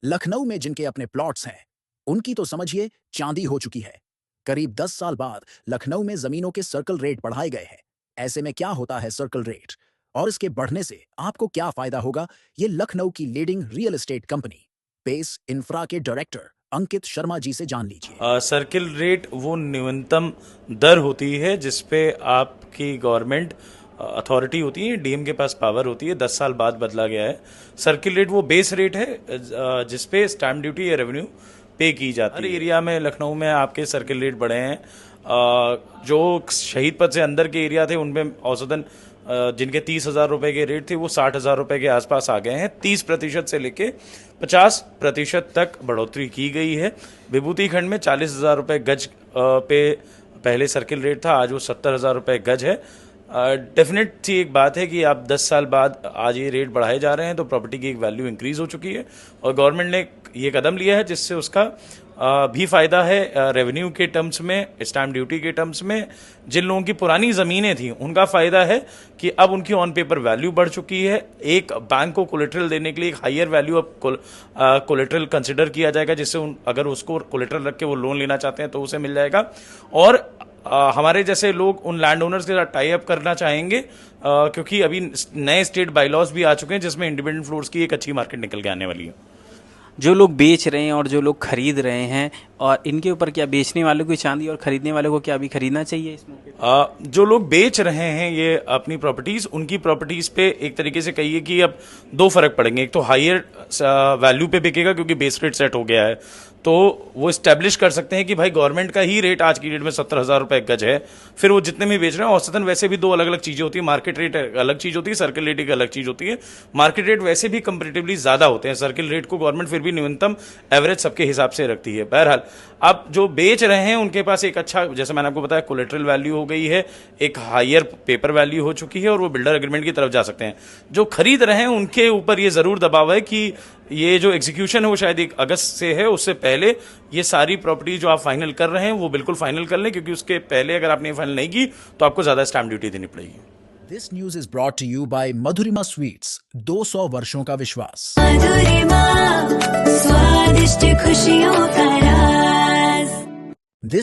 लखनऊ में जिनके अपने प्लॉट्स हैं, उनकी तो समझिए चांदी हो चुकी है। करीब 10 साल बाद लखनऊ में जमीनों के सर्कल रेट बढ़ाए गए हैं। ऐसे में क्या होता है सर्कल रेट और इसके बढ़ने से आपको क्या फायदा होगा, ये लखनऊ की leading real estate company Pace Infra के डायरेक्टर अंकित शर्मा जी से जान लीजिए। सर्किल रेट वो न्यूनतम दर होती है जिसपे आपकी गवर्नमेंट अथॉरिटी होती है, डीएम के पास पावर होती है, 10 साल बाद बदला गया है। सर्किल रेट वो बेस रेट है जिसपे स्टैम्प ड्यूटी या रेवेन्यू पे की जाती है। हर एरिया में लखनऊ में आपके सर्किल रेट बढ़े हैं। जो शहीद पथ से अंदर के एरिया थे उनमें औसतन जिनके 30,000 रुपए के रेट थे वो 60,000 रुपए के आसपास आ गए हैं। 30% से लेके 50% तक बढ़ोतरी की गई है। विभूति खंड में 40,000 रुपए गज पे पहले सर्किल रेट था, आज वो 70,000 रुपए गज है। डेफिनेट सी एक बात है कि आप 10 साल बाद आज ये रेट बढ़ाए जा रहे हैं तो प्रॉपर्टी की एक वैल्यू इंक्रीज हो चुकी है और गवर्नमेंट ने ये कदम लिया है जिससे उसका भी फायदा है रेवेन्यू के टर्म्स में, स्टैम्प ड्यूटी के टर्म्स में। जिन लोगों की पुरानी ज़मीनें थी उनका फ़ायदा है कि अब उनकी ऑन पेपर वैल्यू बढ़ चुकी है। एक बैंक को कोलेट्रल देने के लिए एक हायर वैल्यू अब कोलेट्रल कंसिडर किया जाएगा, जिससे अगर उसको कोलेट्रल रख के वो लोन लेना चाहते हैं तो उसे मिल जाएगा। और हमारे जैसे लोग उन लैंड ओनर्स के साथ टाई अप करना चाहेंगे क्योंकि अभी नए स्टेट बाईलॉज भी आ चुके हैं जिसमें इंडिपेंडेंट फ्लोर्स की एक अच्छी मार्केट निकल के आने वाली है। जो लोग बेच रहे हैं और जो लोग खरीद रहे हैं, और इनके ऊपर क्या बेचने वालों को चांदी और खरीदने वालों को क्या अभी खरीदना चाहिए इस मौके? जो लोग बेच रहे हैं ये अपनी प्रॉपर्टीज, उनकी प्रॉपर्टीज पे एक तरीके से कहिए कि अब दो फर्क पड़ेंगे। एक तो हायर वैल्यू पे बिकेगा क्योंकि बेस रेट सेट हो गया है, तो वो स्टैब्लिश कर सकते हैं कि भाई गवर्नमेंट का ही रेट आज की डेट में 70,000 रुपए गज है। फिर वो जितने में बेच रहे हैं औसतन, वैसे भी दो अलग अलग चीजें होती है। मार्केट रेट अलग चीज होती है, सर्किल रेट एक अलग चीज होती है। मार्केट रेट वैसे भी कंपेरेटिवली ज्यादा होते हैं, सर्किल रेट को गवर्नमेंट फिर भी न्यूनतम एवरेज सबके हिसाब से रखती है। बहरहाल अब जो बेच रहे हैं उनके पास एक अच्छा, जैसे मैंने आपको बताया, कोलेट्रल वैल्यू हो गई है, एक हायर पेपर वैल्यू हो चुकी है और वो बिल्डर एग्रीमेंट की तरफ जा सकते हैं। जो खरीद रहे हैं उनके ऊपर ये जरूर दबाव है कि ये जो एग्जीक्यूशन है वो शायद 1 अगस्त से है, उससे पहले ये सारी प्रॉपर्टी जो आप फाइनल कर रहे हैं वो बिल्कुल फाइनल कर लें, क्योंकि उसके पहले अगर आपने फाइनल नहीं की तो आपको ज्यादा स्टैम्प ड्यूटी देनी पड़ेगी। This news is brought to you by Madhurima Sweets, 200 वर्षों का विश्वास। मधुरिमा, स्वादिष्ट खुशियों का राज।